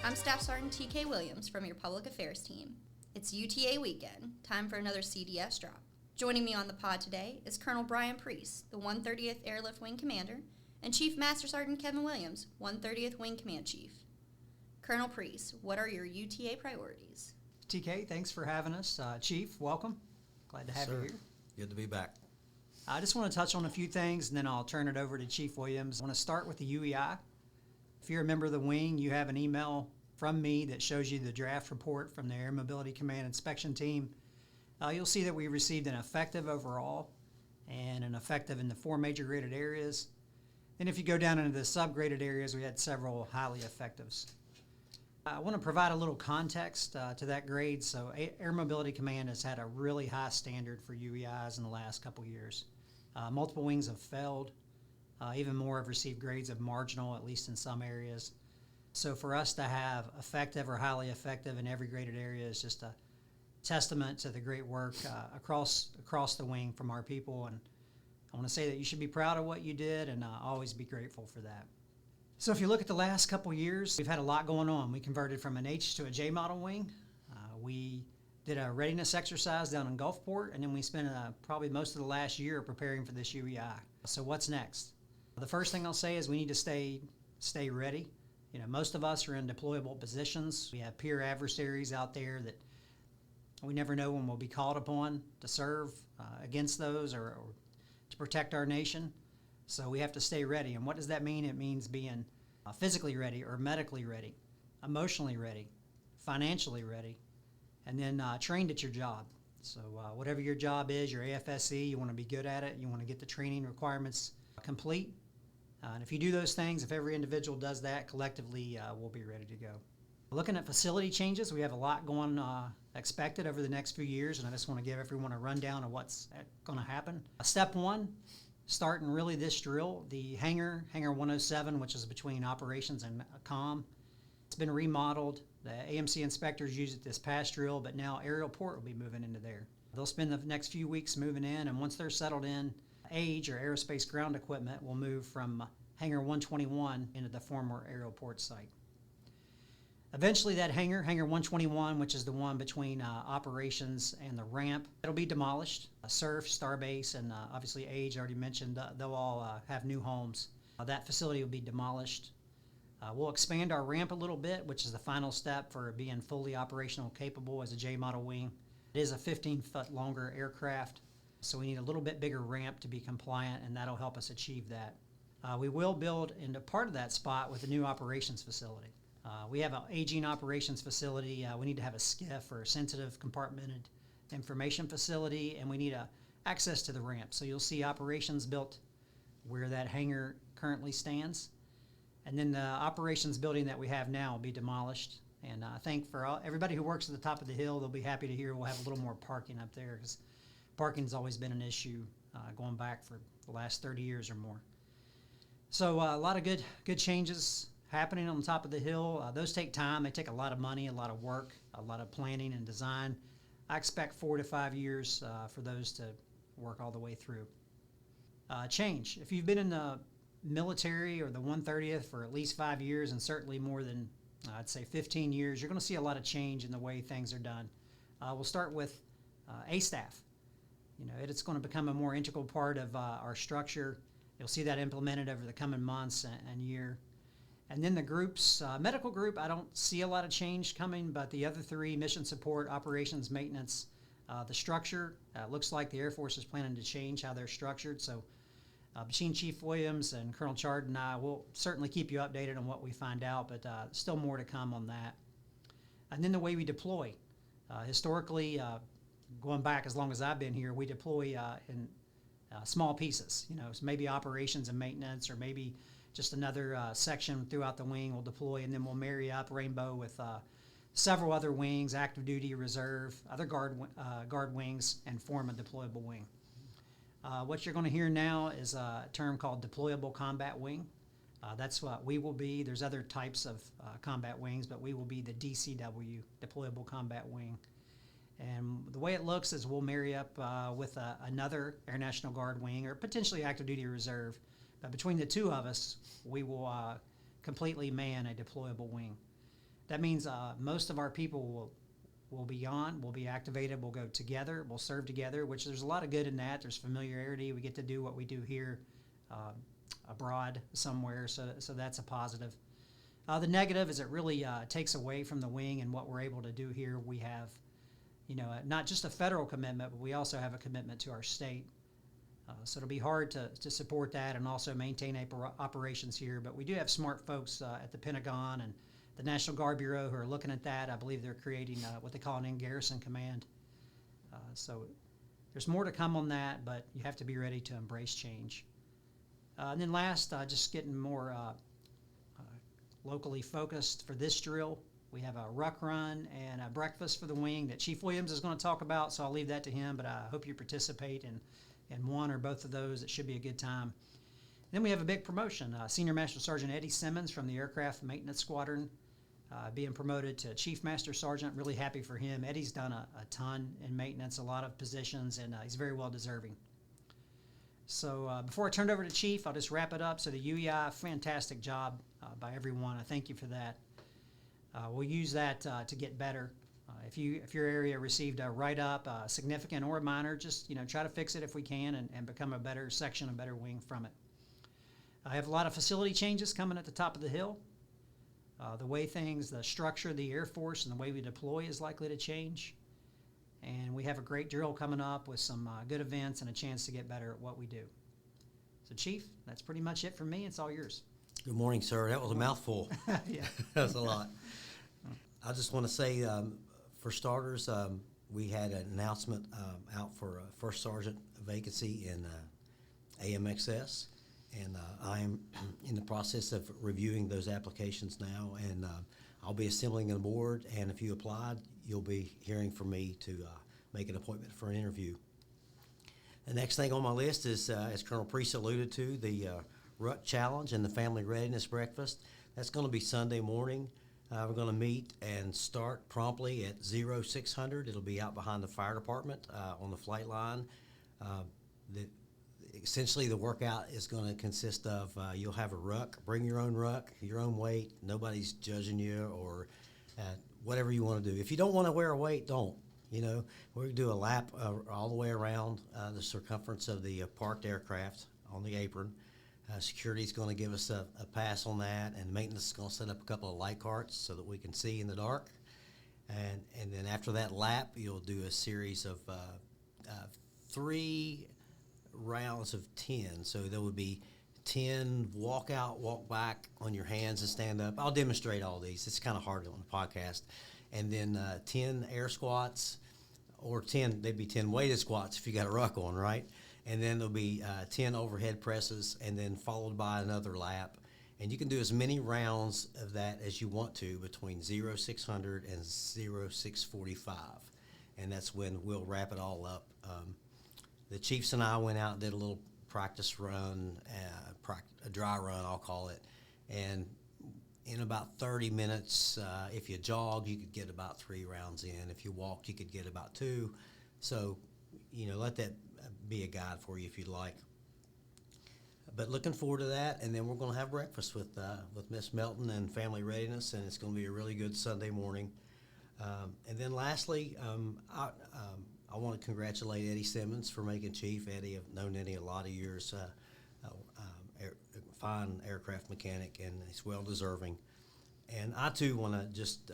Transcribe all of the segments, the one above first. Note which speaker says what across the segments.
Speaker 1: I'm Staff Sergeant Kevan Williams from your Public Affairs team. It's UTA weekend, time for another C.D.S. drop. Joining me on the pod today is Colonel Bryan Preece, the 130th Airlift Wing Commander, and Chief Master Sgt. Kevan Williams, 130th Wing Command Chief. Colonel Preece, what are your UTA priorities?
Speaker 2: TK, thanks for having us. Chief, welcome. Glad to have you here.
Speaker 3: Good to be back.
Speaker 2: I just want to touch on a few things, and then I'll turn it over to Chief Williams. I want to start with the UEI. If you're a member of the wing, you have an email from me that shows you the draft report from the Air Mobility Command Inspection Team. You'll see that we received an effective overall and an effective in the 4 major graded areas. Then if you go down into the subgraded areas, we had several highly effectives. I want to provide a little context to that grade. So Air Mobility Command has had a really high standard for UEIs in the last couple years. Multiple wings have failed. Even more have received grades of marginal, at least in some areas. So for us to have effective or highly effective in every graded area is just a testament to the great work across the wing from our people. And I want to say that you should be proud of what you did and always be grateful for that. So if you look at the last couple years, we've had a lot going on. We converted from an H to a J model wing. We did a readiness exercise down in Gulfport, and then we spent probably most of the last year preparing for this UEI. So what's next? The first thing I'll say is we need to stay ready. You know, most of us are in deployable positions. We have peer adversaries out there that we never know when we'll be called upon to serve against those or to protect our nation. So we have to stay ready. And what does that mean? It means being physically ready or medically ready, emotionally ready, financially ready, and then trained at your job. So whatever your job is, your AFSC, you want to be good at it. You want to get the training requirements complete. And if you do those things, if every individual does that, collectively we'll be ready to go. Looking at facility changes, we have a lot going expected over the next few years, and I just want to give everyone a rundown of what's going to happen. Step 1. Starting really this drill, the hangar 107, which is between operations and comm, it's been remodeled. The AMC inspectors used it this past drill, but now aerial port will be moving into there. They'll spend the next few weeks moving in, and once they're settled in, AGE, or aerospace ground equipment, will move from hangar 121 into the former aerial port site. Eventually that hangar 121, which is the one between operations and the ramp, it'll be demolished. Surf, Starbase, and obviously AGE, already mentioned, they'll all have new homes. That facility will be demolished. We'll expand our ramp a little bit, which is the final step for being fully operational capable as a J model wing. It is a 15-foot longer aircraft, so we need a little bit bigger ramp to be compliant, and that'll help us achieve that. We will build into part of that spot with a new operations facility. We have an aging operations facility. We need to have a SCIF, or sensitive compartmented information facility, and we need access to the ramp. So you'll see operations built where that hangar currently stands. And then the operations building that we have now will be demolished. And I think for everybody who works at the top of the hill, they'll be happy to hear we'll have a little more parking up there, because parking's always been an issue going back for the last 30 years or more. So a lot of good changes happening on the top of the hill. Those take time. They take a lot of money, a lot of work, a lot of planning and design. I expect 4 to 5 years for those to work all the way through. Change. If you've been in the military or the 130th for at least 5 years, and certainly more than, I'd say, 15 years, you're going to see a lot of change in the way things are done. We'll start with A-staff. You know, it's going to become a more integral part of our structure. You'll see that implemented over the coming months and year. And then the groups, medical group, I don't see a lot of change coming, but the other 3, mission support, operations, maintenance, the structure, looks like the Air Force is planning to change how they're structured. So between Chief Williams and Colonel Chard and I, will certainly keep you updated on what we find out, but still more to come on that. And then the way we deploy. Historically, going back as long as I've been here, we deploy in small pieces. You know, so maybe operations and maintenance, or maybe just another section throughout the wing will deploy, and then we'll marry up Rainbow with several other wings, active duty, reserve, other guard wings, and form a deployable wing. What you're going to hear now is a term called deployable combat wing. That's what we will be. There's other types of combat wings, but we will be the DCW, deployable combat wing. And the way it looks is we'll marry up with another Air National Guard wing, or potentially active duty reserve. But between the two of us, we will completely man a deployable wing. That means most of our people will be on, will be activated, we'll go together, we'll serve together, which there's a lot of good in that. There's familiarity. We get to do what we do here abroad somewhere, so that's a positive. The negative is it really takes away from the wing and what we're able to do here. We have, not just a federal commitment, but we also have a commitment to our state. So it'll be hard to support that and also maintain operations here. But we do have smart folks at the Pentagon and the National Guard Bureau who are looking at that. I believe they're creating what they call an in-garrison command. So there's more to come on that, but you have to be ready to embrace change. And then last, just getting more locally focused for this drill. We have a ruck run and a breakfast for the wing that Chief Williams is going to talk about, so I'll leave that to him, but I hope you participate in one or both of those. It should be a good time. Then we have a big promotion. Senior Master Sergeant Eddie Simmons from the Aircraft Maintenance Squadron being promoted to Chief Master Sergeant. Really happy for him. Eddie's done a ton in maintenance, a lot of positions, and he's very well deserving. So before I turn it over to Chief, I'll just wrap it up. So the UEI, fantastic job by everyone. I thank you for that. We'll use that to get better. If your area received a write-up, significant or minor, just try to fix it if we can and become a better section, a better wing from it. I have a lot of facility changes coming at the top of the hill. The way the structure of the Air Force and the way we deploy is likely to change. And we have a great drill coming up with some good events and a chance to get better at what we do. So Chief, that's pretty much it for me. It's all yours.
Speaker 3: Good morning, sir. That was a mouthful.
Speaker 2: Yeah.
Speaker 3: That's a lot. I just want to say, for starters, we had an announcement out for a first sergeant vacancy in AMXS, and I am in the process of reviewing those applications now, and I'll be assembling a board, and if you applied, you'll be hearing from me to make an appointment for an interview. The next thing on my list is, as Colonel Preece alluded to, the Ruck Challenge and the Family Readiness Breakfast. That's going to be Sunday morning. We're going to meet and start promptly at 0600. It'll be out behind the fire department on the flight line. Essentially, the workout is going to consist of you'll have a ruck, bring your own ruck, your own weight. Nobody's judging you or whatever you want to do. If you don't want to wear a weight, don't. We're going to do a lap all the way around the circumference of the parked aircraft on the apron. Security's going to give us a pass on that, and maintenance is going to set up a couple of light carts so that we can see in the dark. And then after that lap, you'll do a series of 3 rounds of 10. So there would be 10 walk out, walk back on your hands and stand up. I'll demonstrate all these. It's kind of hard on the podcast. And then 10 air squats, or they'd be 10 weighted squats if you got a ruck on, right? And then there'll be 10 overhead presses, and then followed by another lap. And you can do as many rounds of that as you want to between 0600 and 0645. And that's when we'll wrap it all up. The Chiefs and I went out and did a little practice run, a dry run, I'll call it. And in about 30 minutes, if you jog, you could get about 3 rounds in. If you walk, you could get about 2. So, let that be a guide for you if you'd like. But looking forward to that, and then we're going to have breakfast with Miss Melton and Family Readiness, and it's going to be a really good Sunday morning. And then lastly, I want to congratulate Eddie Simmons for making Chief. Eddie, I've known Eddie a lot of years, fine aircraft mechanic, and he's well deserving. And I too want to just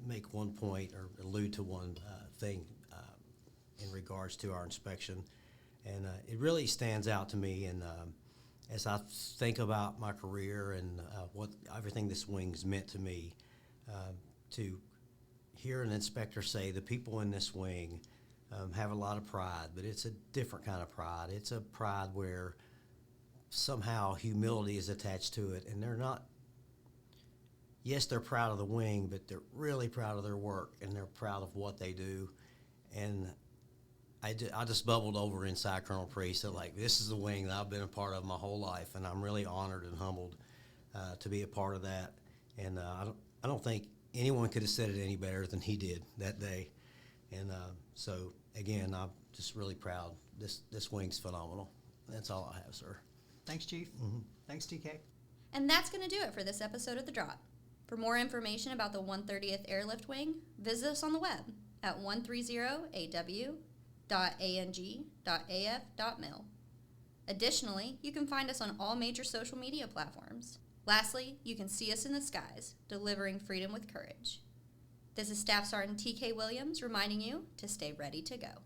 Speaker 3: make one point or allude to one thing in regards to our inspection. And it really stands out to me, and as I think about my career and what everything this wing's meant to me, to hear an inspector say the people in this wing have a lot of pride, but it's a different kind of pride. It's a pride where somehow humility is attached to it, and they're not, yes, they're proud of the wing, but they're really proud of their work, and they're proud of what they do. And I just bubbled over inside Colonel Preece that, this is the wing that I've been a part of my whole life, and I'm really honored and humbled to be a part of that. And I don't think anyone could have said it any better than he did that day. And so, again, I'm just really proud. This wing's phenomenal. That's all I have, sir.
Speaker 2: Thanks, Chief.
Speaker 3: Mm-hmm.
Speaker 2: Thanks, TK.
Speaker 1: And that's going to do it for this episode of The Drop. For more information about the 130th Airlift Wing, visit us on the web at 130aw.ang.af.mil. Additionally, you can find us on all major social media platforms. Lastly, you can see us in the skies, delivering freedom with courage. This is Staff Sergeant T.K. Williams reminding you to stay ready to go.